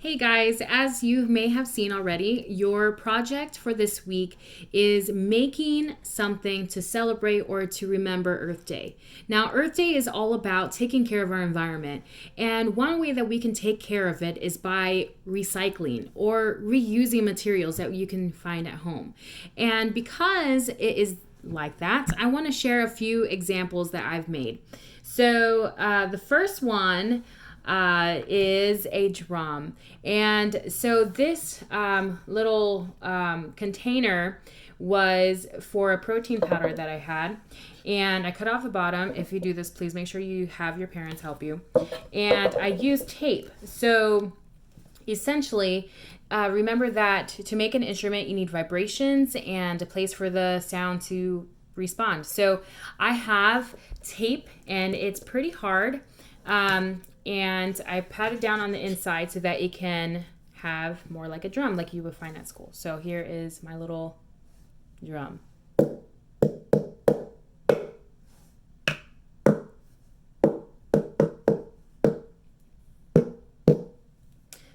Hey guys, as you may have seen already, your project for this week is making something to celebrate or to remember Earth Day. Now, Earth Day is all about taking care of our environment, and one way that we can take care of it is by recycling or reusing materials that you can find at home. And because it is like that, I want to share a few examples that I've made. So, the first one is a drum. And so this little container was for a protein powder that I had. And I cut off the bottom. If you do this, please make sure you have your parents help you. And I used tape. So essentially, remember that to make an instrument, you need vibrations and a place for the sound to respond. So I have tape, and it's pretty hard. And I pat it down on the inside so that it can have more like a drum like you would find at school. So here is my little drum.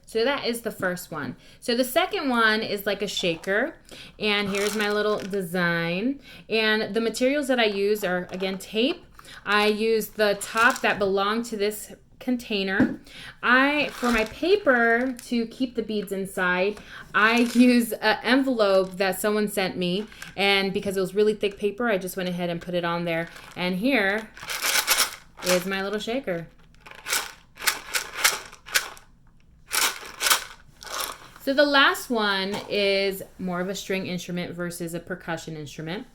So that is the first one. So the second one is like a shaker. And here's my little design. And the materials that I use are, again, tape. I use the top that belonged to this container. For my paper to keep the beads inside, I use an envelope that someone sent me, and because it was really thick paper, I just went ahead and put it on there. And here is my little shaker. So the last one is more of a string instrument versus a percussion instrument.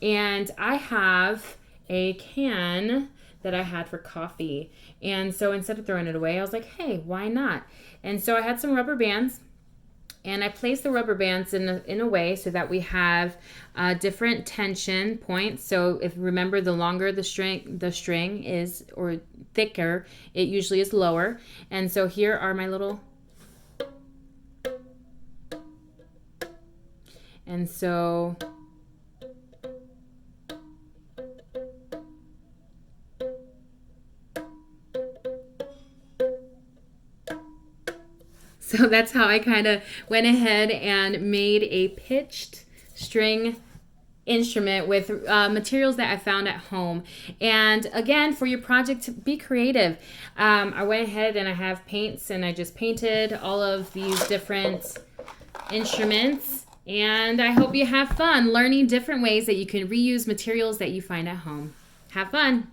And I have a can that I had for coffee. And so instead of throwing it away, I was like, hey, why not? And so I had some rubber bands, and I placed the rubber bands in a way so that we have different tension points. So if remember, the longer the string is, or thicker, it usually is lower. And so here are my little, and so So that's how I kind of went ahead and made a pitched string instrument with materials that I found at home. And again, for your project, be creative. I went ahead and I have paints, and I just painted all of these different instruments. And I hope you have fun learning different ways that you can reuse materials that you find at home. Have fun.